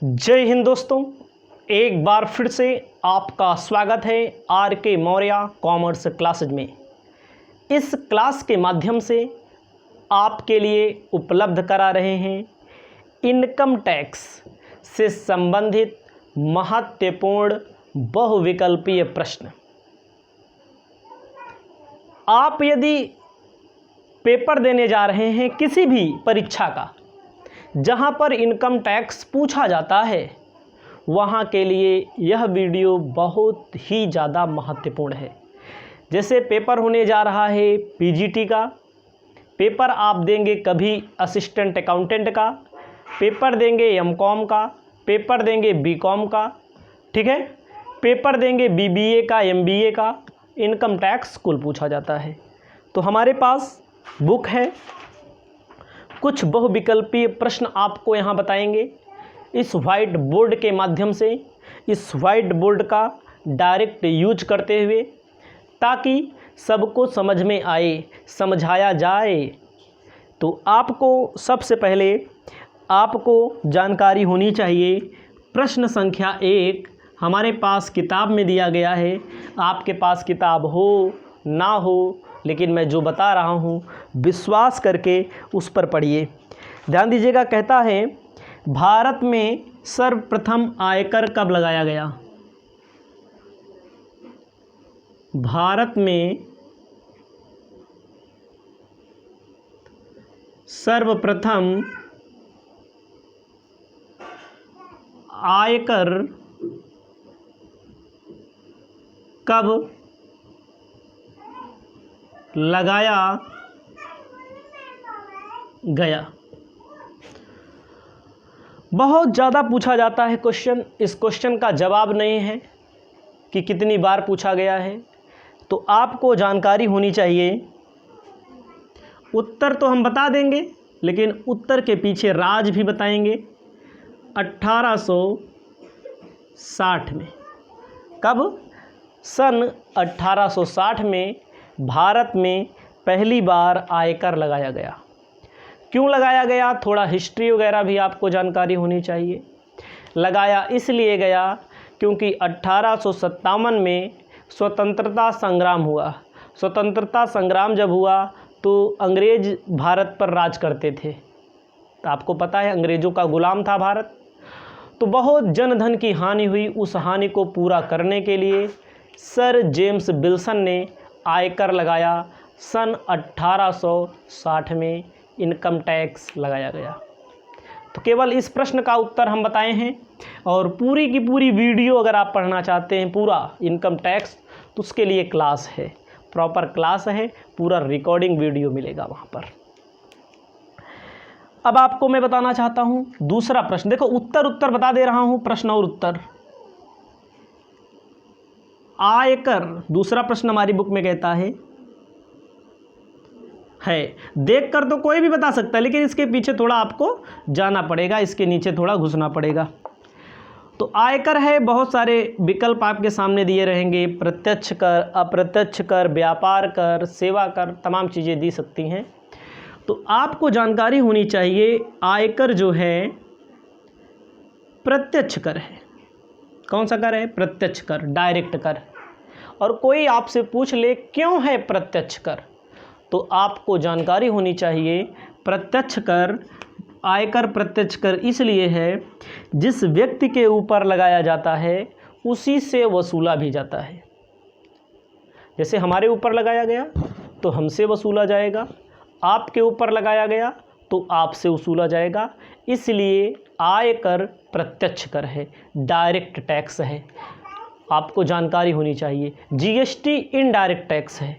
जय हिंद दोस्तों, एक बार फिर से आपका स्वागत है आर के मौर्य कॉमर्स क्लासेज में। इस क्लास के माध्यम से आपके लिए उपलब्ध करा रहे हैं इनकम टैक्स से संबंधित महत्वपूर्ण बहुविकल्पीय प्रश्न। आप यदि पेपर देने जा रहे हैं किसी भी परीक्षा का जहां पर इनकम टैक्स पूछा जाता है, वहां के लिए यह वीडियो बहुत ही ज़्यादा महत्वपूर्ण है। जैसे पेपर होने जा रहा है पीजीटी का, पेपर आप देंगे कभी असिस्टेंट अकाउंटेंट का, पेपर देंगे एमकॉम का, पेपर देंगे बीकॉम का, ठीक है, पेपर देंगे बीबीए का, एमबीए का, इनकम टैक्स कुल पूछा जाता है। तो हमारे पास बुक है, कुछ बहुविकल्पीय प्रश्न आपको यहाँ बताएंगे इस वाइट बोर्ड के माध्यम से, इस वाइट बोर्ड का डायरेक्ट यूज करते हुए, ताकि सबको समझ में आए, समझाया जाए। तो आपको सबसे पहले आपको जानकारी होनी चाहिए। प्रश्न संख्या 1 हमारे पास किताब में दिया गया है। आपके पास किताब हो ना हो, लेकिन मैं जो बता रहा हूँ विश्वास करके उस पर पढ़िए। ध्यान दीजिएगा, कहता है भारत में सर्वप्रथम आयकर कब लगाया गया? भारत में सर्वप्रथम आयकर कब लगाया गया? बहुत ज़्यादा पूछा जाता है क्वेश्चन। इस क्वेश्चन का जवाब नहीं है कि कितनी बार पूछा गया है, तो आपको जानकारी होनी चाहिए। उत्तर तो हम बता देंगे, लेकिन उत्तर के पीछे राज भी बताएंगे। 1860 में। कब? सन 1860 में भारत में पहली बार आयकर लगाया गया। क्यों लगाया गया? थोड़ा हिस्ट्री वगैरह भी आपको जानकारी होनी चाहिए। लगाया इसलिए गया क्योंकि 1857 में स्वतंत्रता संग्राम हुआ। स्वतंत्रता संग्राम जब हुआ तो अंग्रेज भारत पर राज करते थे। तो आपको पता है अंग्रेज़ों का गुलाम था भारत। तो बहुत जनधन की हानि हुई। उस हानि को पूरा करने के लिए सर जेम्स विल्सन ने आयकर लगाया। सन 1860 में इनकम टैक्स लगाया गया। तो केवल इस प्रश्न का उत्तर हम बताए हैं, और पूरी की पूरी वीडियो अगर आप पढ़ना चाहते हैं पूरा इनकम टैक्स, तो उसके लिए क्लास है, प्रॉपर क्लास है, पूरा रिकॉर्डिंग वीडियो मिलेगा वहाँ पर। अब आपको मैं बताना चाहता हूँ दूसरा प्रश्न। देखो उत्तर बता दे रहा हूँ, प्रश्न और उत्तर। आयकर, दूसरा प्रश्न हमारी बुक में कहता है देखकर तो कोई भी बता सकता है, लेकिन इसके पीछे थोड़ा आपको जाना पड़ेगा, इसके नीचे थोड़ा घुसना पड़ेगा। तो आयकर है, बहुत सारे विकल्प आपके सामने दिए रहेंगे। प्रत्यक्ष कर, अप्रत्यक्ष कर, व्यापार कर, सेवा कर, तमाम चीज़ें दी सकती हैं। तो आपको जानकारी होनी चाहिए आयकर जो है प्रत्यक्ष कर है। कौन सा कर है? प्रत्यक्ष कर, डायरेक्ट कर। और कोई आपसे पूछ ले क्यों है प्रत्यक्ष कर, तो आपको जानकारी होनी चाहिए प्रत्यक्ष कर, आयकर प्रत्यक्ष कर इसलिए है जिस व्यक्ति के ऊपर लगाया जाता है उसी से वसूला भी जाता है। जैसे हमारे ऊपर लगाया गया तो हमसे वसूला जाएगा, आपके ऊपर लगाया गया तो आपसे वसूला जाएगा। इसलिए आयकर प्रत्यक्ष कर है, डायरेक्ट टैक्स है। आपको जानकारी होनी चाहिए। जीएसटी इनडायरेक्ट टैक्स है,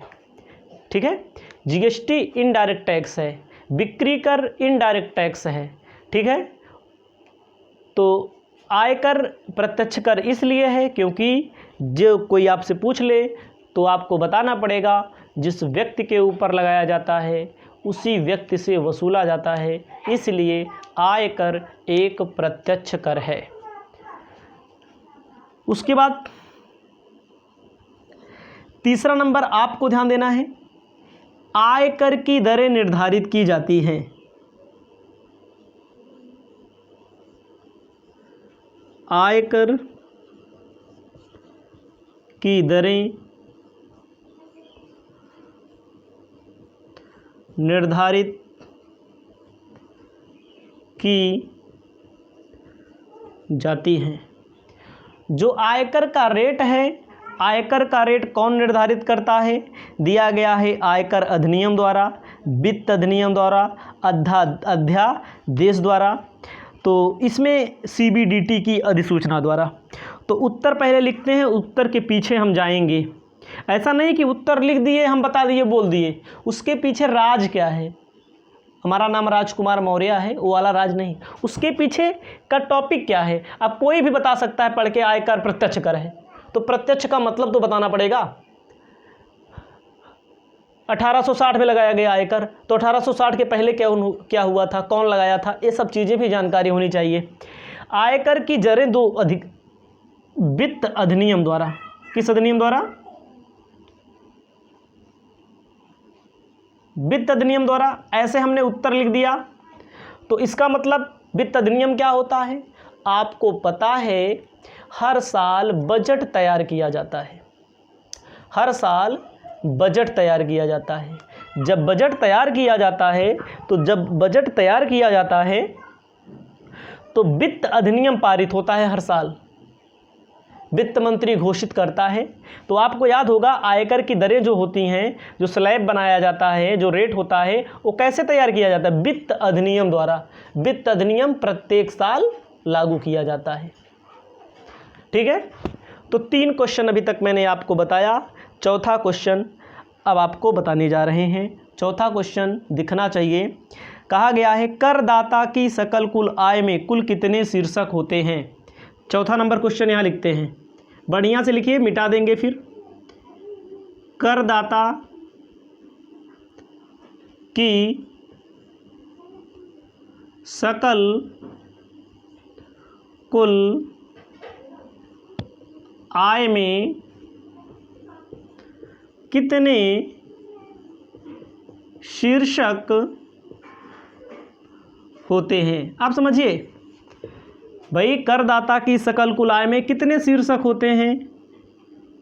ठीक है, जीएसटी इनडायरेक्ट टैक्स है। बिक्री कर इनडायरेक्ट टैक्स है, ठीक है। तो आयकर प्रत्यक्ष कर इसलिए है क्योंकि जो कोई आपसे पूछ ले तो आपको बताना पड़ेगा जिस व्यक्ति के ऊपर लगाया जाता है उसी व्यक्ति से वसूला जाता है, इसलिए आयकर एक प्रत्यक्ष कर है। उसके बाद तीसरा नंबर आपको ध्यान देना है, आयकर की दरें निर्धारित की जाती हैं। आयकर की दरें निर्धारित की जाती हैं। जो आयकर का रेट है, आयकर का रेट कौन निर्धारित करता है? दिया गया है आयकर अधिनियम द्वारा, वित्त अधिनियम द्वारा, अध्यादेश द्वारा, तो इसमें CBDT की अधिसूचना द्वारा। तो उत्तर पहले लिखते हैं, उत्तर के पीछे हम जाएंगे। ऐसा नहीं कि उत्तर लिख दिए, हम बता दिए, बोल दिए, उसके पीछे राज क्या है। हमारा नाम राजकुमार मौर्य है, वो वाला राज नहीं, उसके पीछे का टॉपिक क्या है। अब कोई भी बता सकता है पढ़ के आयकर प्रत्यक्ष कर है, तो प्रत्यक्ष का मतलब तो बताना पड़ेगा। 1860 में लगाया गया आयकर, तो 1860 के पहले क्या हुआ था, कौन लगाया था, ये सब चीज़ें भी जानकारी होनी चाहिए। आयकर की दरें वित्त अधिनियम द्वारा, किस अधिनियम द्वारा? वित्त अधिनियम द्वारा। ऐसे हमने उत्तर लिख दिया। तो इसका मतलब वित्त अधिनियम क्या होता है? आपको पता है हर साल बजट तैयार किया जाता है, हर साल बजट तैयार किया जाता है। जब बजट तैयार किया जाता है, तो जब बजट तैयार किया जाता है तो वित्त अधिनियम पारित होता है हर साल, वित्त मंत्री घोषित करता है। तो आपको याद होगा आयकर की दरें जो होती हैं, जो स्लैब बनाया जाता है, जो रेट होता है, वो कैसे तैयार किया जाता है? वित्त अधिनियम द्वारा। वित्त अधिनियम प्रत्येक साल लागू किया जाता है। ठीक है, तो 3 क्वेश्चन अभी तक मैंने आपको बताया। चौथा क्वेश्चन अब आपको बताने जा रहे हैं। चौथा क्वेश्चन दिखना चाहिए। कहा गया है करदाता की सकल कुल आय में कुल कितने शीर्षक होते हैं? चौथा नंबर क्वेश्चन यहाँ लिखते हैं, बढ़िया से लिखिए, मिटा देंगे फिर। करदाता की सकल कुल आय में कितने शीर्षक होते हैं? आप समझिए भाई, करदाता की सकल कुल आय में कितने शीर्षक होते हैं?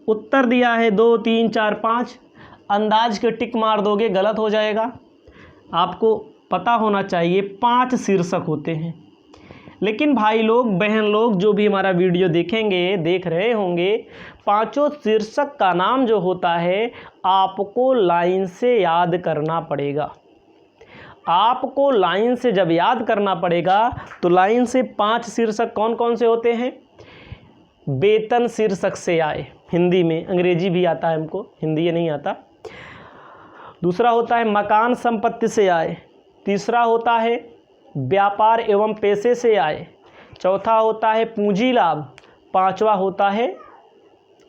उत्तर दिया है 2, 3, 4, 5। अंदाज के टिक मार दोगे गलत हो जाएगा। आपको पता होना चाहिए 5 शीर्षक होते हैं। लेकिन भाई लोग, बहन लोग, जो भी हमारा वीडियो देखेंगे, देख रहे होंगे, 5 शीर्षक का नाम जो होता है आपको लाइन से याद करना पड़ेगा। आपको लाइन से जब याद करना पड़ेगा तो लाइन से 5 शीर्षक कौन कौन से होते हैं? वेतन शीर्षक से आए, हिंदी में, अंग्रेजी भी आता है हमको, हिंदी नहीं आता। दूसरा होता है मकान संपत्ति से आए। तीसरा होता है व्यापार एवं पेशे से आए। चौथा होता है पूंजी लाभ। पांचवा होता है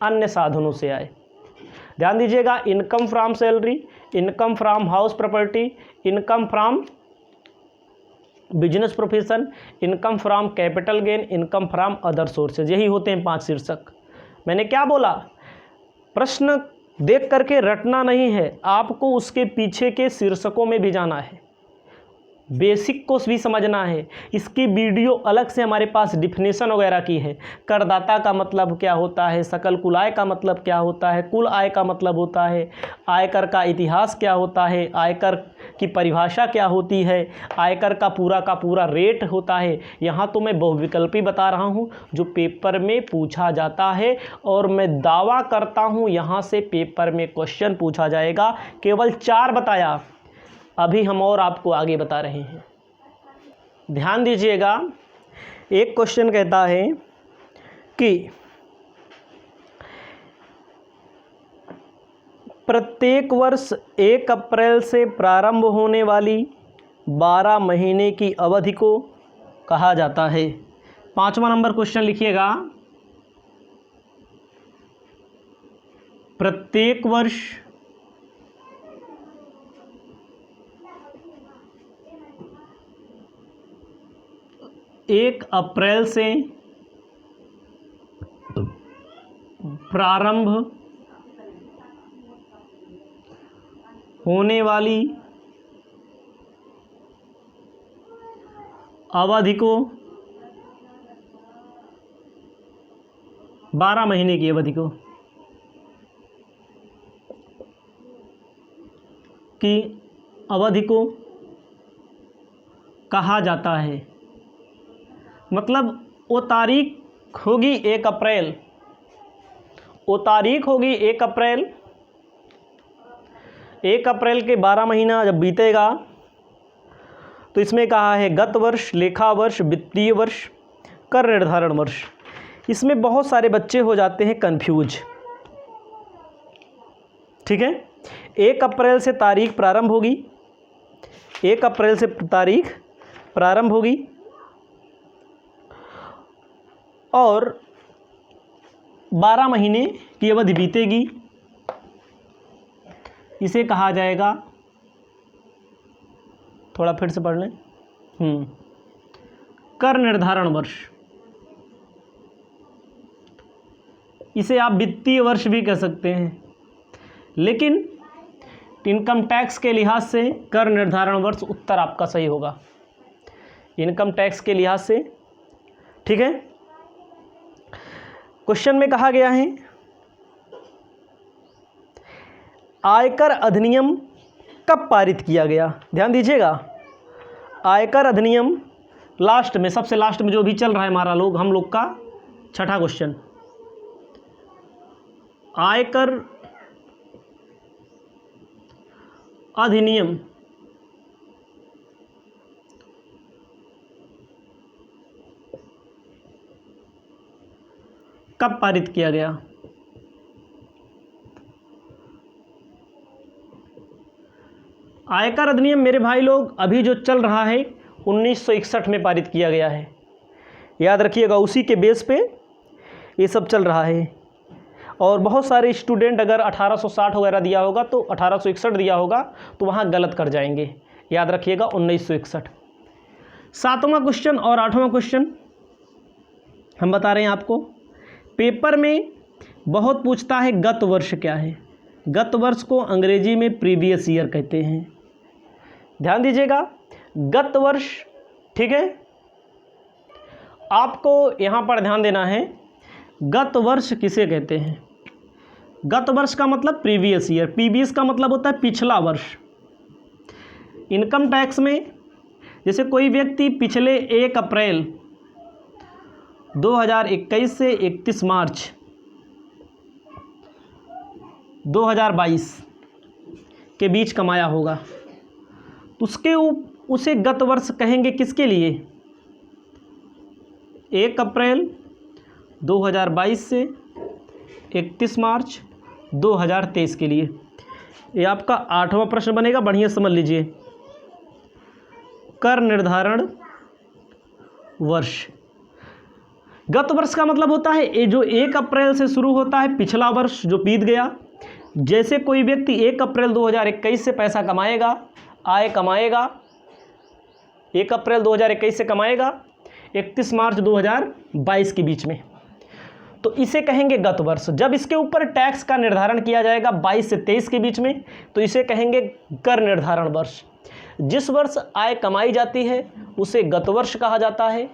अन्य साधनों से आए। ध्यान दीजिएगा, income from salary, income from house property, income from business profession, income from capital gain, income from other sources. यही होते हैं 5 शीर्षक। मैंने क्या बोला? प्रश्न देख करके रटना नहीं है, आपको उसके पीछे के शीर्षकों में भी जाना है, बेसिक को भी समझना है। इसकी वीडियो अलग से हमारे पास डिफिनेशन वगैरह की है। करदाता का मतलब क्या होता है, सकल कुल आय का मतलब क्या होता है, कुल आय का मतलब होता है, आयकर का इतिहास क्या होता है, आयकर की परिभाषा क्या होती है, आयकर का पूरा रेट होता है। यहाँ तो मैं बहुविकल्पी बता रहा हूँ जो पेपर में पूछा जाता है, और मैं दावा करता हूँ यहाँ से पेपर में क्वेश्चन पूछा जाएगा। केवल 4 बताया, अभी हम और आपको आगे बता रहे हैं। ध्यान दीजिएगा, एक क्वेश्चन कहता है कि प्रत्येक वर्ष 1 अप्रैल से प्रारंभ होने वाली 12 महीने की अवधि को कहा जाता है। 5वां नंबर क्वेश्चन लिखिएगा, प्रत्येक वर्ष 1 अप्रैल से प्रारंभ होने वाली अवधि को 12 महीने की अवधि को कहा जाता है। मतलब वो तारीख होगी 1 अप्रैल, वो तारीख होगी 1 अप्रैल, 1 अप्रैल के 12 महीना जब बीतेगा तो इसमें कहा है गत वर्ष, लेखा वर्ष, वित्तीय वर्ष, कर निर्धारण वर्ष। इसमें बहुत सारे बच्चे हो जाते हैं कंफ्यूज। ठीक है, 1 अप्रैल से तारीख प्रारंभ होगी, 1 अप्रैल से तारीख प्रारंभ होगी और 12 महीने की अवधि बीतेगी। इसे कहा जाएगा, थोड़ा फिर से पढ़ लें, कर निर्धारण वर्ष। इसे आप वित्तीय वर्ष भी कह सकते हैं, लेकिन इनकम टैक्स के लिहाज से कर निर्धारण वर्ष उत्तर आपका सही होगा, इनकम टैक्स के लिहाज से। ठीक है, क्वेश्चन में कहा गया है आयकर अधिनियम कब पारित किया गया। ध्यान दीजिएगा, आयकर अधिनियम लास्ट में, सबसे लास्ट में जो भी चल रहा है हम लोग का छठा क्वेश्चन, आयकर अधिनियम कब पारित किया गया। आयकर अधिनियम मेरे भाई लोग अभी जो चल रहा है 1961 में पारित किया गया है, याद रखिएगा, उसी के बेस पे ये सब चल रहा है। और बहुत सारे स्टूडेंट अगर 1860 वगैरह दिया होगा तो 1861 दिया होगा तो वहाँ गलत कर जाएंगे, याद रखिएगा 1961। 7वां क्वेश्चन और 8वां क्वेश्चन हम बता रहे हैं आपको। पेपर में बहुत पूछता है गत वर्ष क्या है। गत वर्ष को अंग्रेजी में प्रीवियस ईयर कहते हैं। ध्यान दीजिएगा, गत वर्ष। ठीक है, आपको यहाँ पर ध्यान देना है, गत वर्ष किसे कहते हैं। गत वर्ष का मतलब प्रीवियस ईयर, प्रीवियस का मतलब होता है पिछला वर्ष। इनकम टैक्स में जैसे कोई व्यक्ति पिछले 1 अप्रैल 2021 से 31 मार्च 2022 के बीच कमाया होगा तो उसे गत वर्ष कहेंगे किसके लिए, 1 अप्रैल 2022 से 31 मार्च 2023 के लिए। ये आपका 8वां प्रश्न बनेगा, बढ़िया समझ लीजिए। कर निर्धारण वर्ष, गत वर्ष का मतलब होता है ये जो 1 अप्रैल से शुरू होता है पिछला वर्ष जो बीत गया। जैसे कोई व्यक्ति 1 अप्रैल 2021 से पैसा कमाएगा, आय कमाएगा, 1 अप्रैल 2021 से कमाएगा 31 मार्च 2022 के बीच में, तो इसे कहेंगे गत वर्ष। जब इसके ऊपर टैक्स का निर्धारण किया जाएगा 22 से 23 के बीच में, तो इसे कहेंगे कर निर्धारण वर्ष। जिस वर्ष आय कमाई जाती है उसे गत वर्ष कहा जाता है,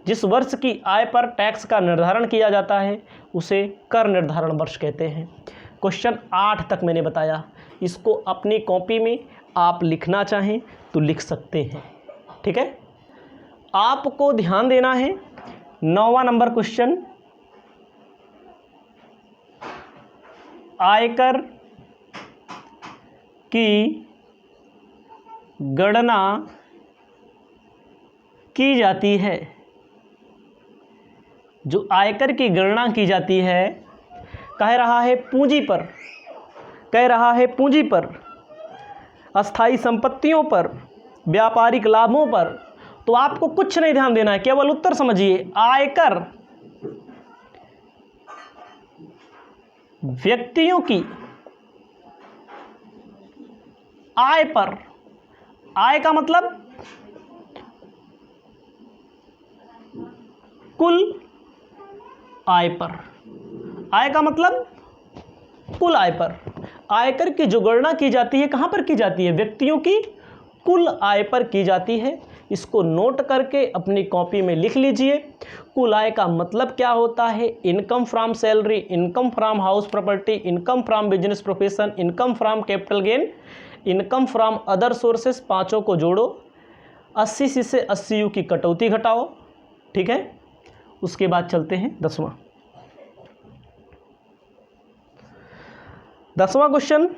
जिस वर्ष की आय पर टैक्स का निर्धारण किया जाता है उसे कर निर्धारण वर्ष कहते हैं। क्वेश्चन 8 तक मैंने बताया, इसको अपनी कॉपी में आप लिखना चाहें तो लिख सकते हैं। ठीक है, आपको ध्यान देना है 9वां नंबर क्वेश्चन, आयकर की गणना की जाती है। जो आयकर की गणना की जाती है कह रहा है पूंजी पर, कह रहा है पूंजी पर, अस्थाई संपत्तियों पर, व्यापारिक लाभों पर। तो आपको कुछ नहीं ध्यान देना है, केवल उत्तर समझिए। आयकर व्यक्तियों की आय पर, आय का मतलब कुल आय पर, आय का मतलब कुल आय पर। आयकर की जो गणना की जाती है कहाँ पर की जाती है, व्यक्तियों की कुल आय पर की जाती है। इसको नोट करके अपनी कॉपी में लिख लीजिए। कुल आय का मतलब क्या होता है? Income from salary, income from house property, income from business profession, income from capital gain, income from other sources, पाँचों को जोड़ो, 80 से 80 यू की कटौती घटाओ। ठीक है, उसके बाद चलते हैं 10वां क्वेश्चन।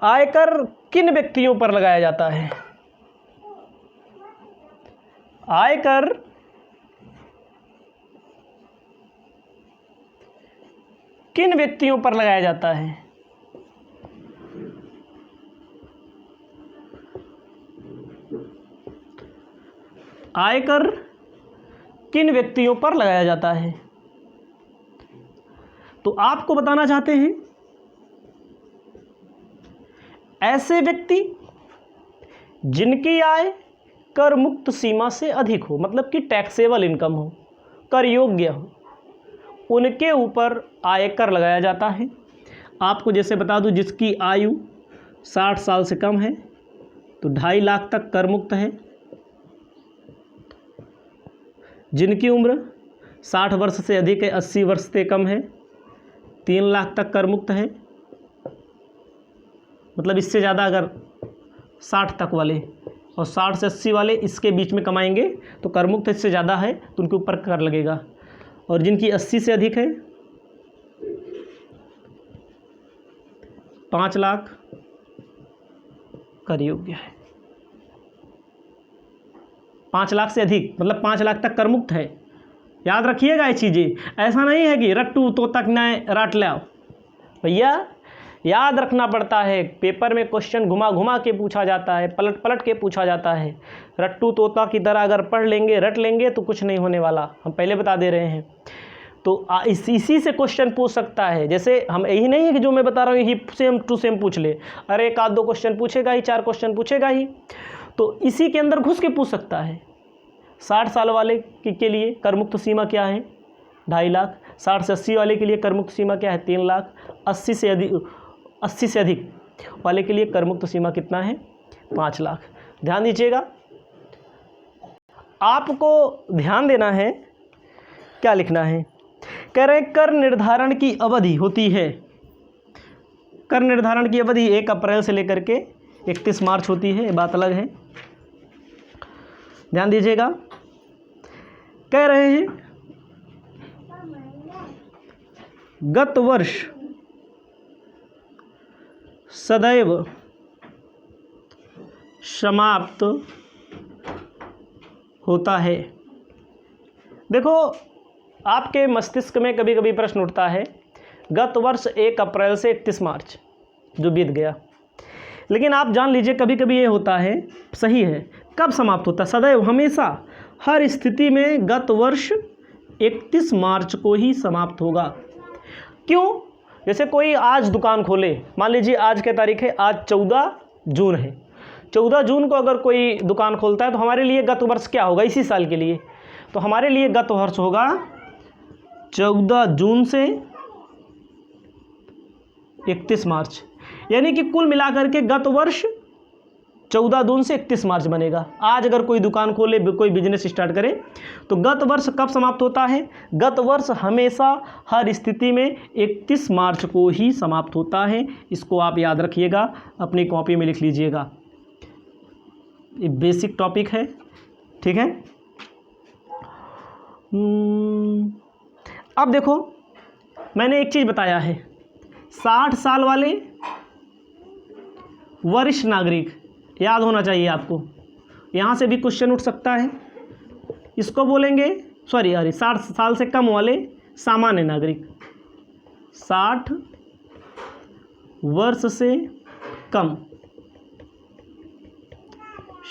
आयकर किन व्यक्तियों पर लगाया जाता है? आयकर किन व्यक्तियों पर लगाया जाता है? आयकर किन व्यक्तियों पर लगाया जाता है? तो आपको बताना चाहते हैं ऐसे व्यक्ति जिनकी आय कर मुक्त सीमा से अधिक हो, मतलब कि टैक्सेबल इनकम हो, कर योग्य हो, उनके ऊपर आयकर लगाया जाता है। आपको जैसे बता दूं, जिसकी आयु 60 साल से कम है तो 2.5 लाख तक कर मुक्त है, जिनकी उम्र 60 वर्ष से अधिक है, 80 वर्ष से कम है, 3 लाख तक कर मुक्त है। मतलब इससे ज़्यादा अगर 60 तक वाले और 60 से 80 वाले इसके बीच में कमाएंगे तो कर मुक्त इससे ज़्यादा है तो उनके ऊपर कर लगेगा। और जिनकी 80 से अधिक है 5 लाख कर योग्य है। 5 लाख से अधिक मतलब 5 लाख तक कर मुक्त है। याद रखिएगा ये चीज़ें, ऐसा नहीं है कि रट्टू तो तक न रट लाओ भैया, याद रखना पड़ता है। पेपर में क्वेश्चन घुमा घुमा के पूछा जाता है, पलट पलट के पूछा जाता है। रट्टू तोता की तरह अगर पढ़ लेंगे रट लेंगे तो कुछ नहीं होने वाला, हम पहले बता दे रहे हैं। तो इसी से क्वेश्चन पूछ सकता है। जैसे हम यही नहीं है कि जो मैं बता रहा हूँ यही सेम टू सेम पूछ ले, अरे 1 आध 2 क्वेश्चन पूछेगा ही, 4 क्वेश्चन पूछेगा ही, तो इसी के अंदर घुस के पूछ सकता है। 60 साल वाले के लिए कर मुक्त सीमा क्या है? 2.5 लाख। 60 से 80 वाले के लिए कर मुक्त सीमा क्या है? 3 लाख। 80 से अधिक वाले के लिए कर मुक्त सीमा कितना है? 5 लाख। ध्यान दीजिएगा, आपको ध्यान देना है। क्या लिखना है? कह रहे कर निर्धारण की अवधि होती है, कर निर्धारण की अवधि 1 अप्रैल से लेकर के 31 मार्च होती है, ये बात अलग है। ध्यान दीजिएगा, कह रहे हैं गत वर्ष सदैव समाप्त होता है। देखो, आपके मस्तिष्क में कभी कभी प्रश्न उठता है, गत वर्ष 1 अप्रैल से 31 मार्च जो बीत गया, लेकिन आप जान लीजिए कभी कभी ये होता है, सही है, कब समाप्त होता है? सदैव, हमेशा, हर स्थिति में गत वर्ष 31 मार्च को ही समाप्त होगा। क्यों? जैसे कोई आज दुकान खोले, मान लीजिए आज क्या तारीख है? आज 14 जून है। 14 जून को अगर कोई दुकान खोलता है तो हमारे लिए गत वर्ष क्या होगा इसी साल के लिए? तो हमारे लिए गत वर्ष होगा 14 जून से 31 मार्च, यानी कि कुल मिलाकर के गत वर्ष 14 जून से 31 मार्च बनेगा। आज अगर कोई दुकान खोले, कोई बिजनेस स्टार्ट करे, तो गत वर्ष कब समाप्त होता है? गत वर्ष हमेशा हर स्थिति में 31 मार्च को ही समाप्त होता है। इसको आप याद रखिएगा, अपनी कॉपी में लिख लीजिएगा। ये बेसिक टॉपिक है, ठीक है। अब देखो, मैंने एक चीज़ बताया है, 60 साल वाले वरिष्ठ नागरिक, याद होना चाहिए आपको। यहाँ से भी क्वेश्चन उठ सकता है, इसको बोलेंगे 60 साल से कम वाले सामान्य नागरिक, 60 वर्ष से कम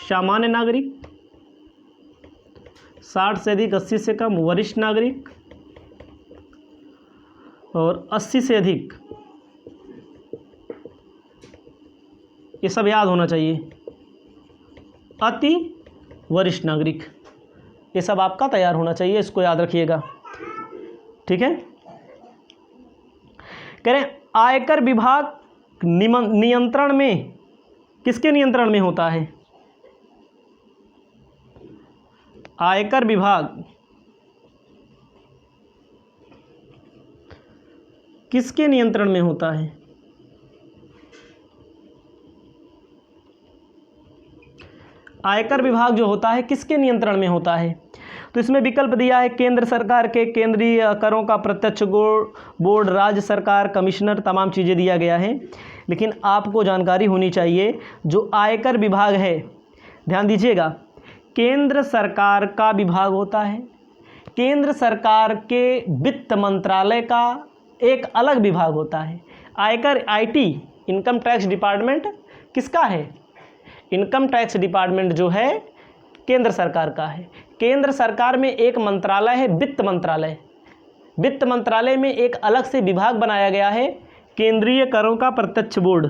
सामान्य नागरिक, 60 से अधिक 80 से कम वरिष्ठ नागरिक, और 80 से अधिक, ये सब याद होना चाहिए, अति वरिष्ठ नागरिक, ये सब आपका तैयार होना चाहिए, इसको याद रखिएगा, ठीक है। कह रहे हैं आयकर विभाग नियंत्रण में किसके नियंत्रण में होता है? आयकर विभाग किसके नियंत्रण में होता है? आयकर विभाग जो होता है किसके नियंत्रण में होता है? तो इसमें विकल्प दिया है केंद्र सरकार के, केंद्रीय करों का प्रत्यक्ष बोर्ड, राज्य सरकार, कमिश्नर, तमाम चीज़ें दिया गया है। लेकिन आपको जानकारी होनी चाहिए जो आयकर विभाग है, ध्यान दीजिएगा, केंद्र सरकार का विभाग होता है। केंद्र सरकार के वित्त मंत्रालय का एक अलग विभाग होता है। आयकर आईटी इनकम टैक्स डिपार्टमेंट किसका है? इनकम टैक्स डिपार्टमेंट जो है केंद्र सरकार का है। केंद्र सरकार में एक मंत्रालय है वित्त मंत्रालय। वित्त मंत्रालय में एक अलग से विभाग बनाया गया है केंद्रीय करों का प्रत्यक्ष बोर्ड,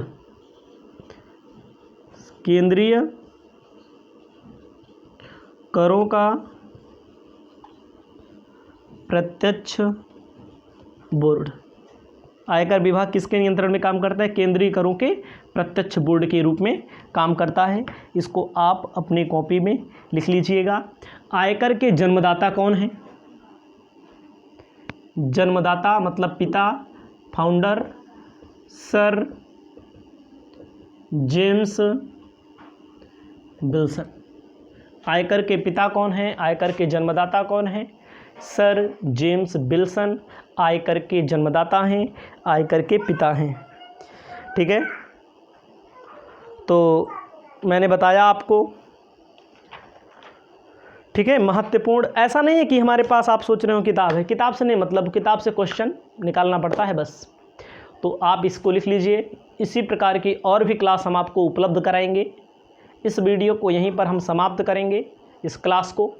केंद्रीय करों का प्रत्यक्ष बोर्ड। आयकर विभाग किसके नियंत्रण में काम करता है? केंद्रीय करों के प्रत्यक्ष बोर्ड के रूप में काम करता है। इसको आप अपनी कॉपी में लिख लीजिएगा। आयकर के जन्मदाता कौन है? जन्मदाता मतलब पिता, फाउंडर सर जेम्स विल्सन। आयकर के पिता कौन है? आयकर के जन्मदाता कौन है? सर जेम्स विल्सन आयकर के जन्मदाता हैं, आयकर के पिता हैं। ठीक है, तो मैंने बताया आपको। ठीक है, महत्वपूर्ण ऐसा नहीं है कि हमारे पास आप सोच रहे हो किताब है, किताब से नहीं मतलब किताब से क्वेश्चन निकालना पड़ता है बस। तो आप इसको लिख लीजिए। इसी प्रकार की और भी क्लास हम आपको उपलब्ध कराएंगे। इस वीडियो को यहीं पर हम समाप्त करेंगे, इस क्लास को।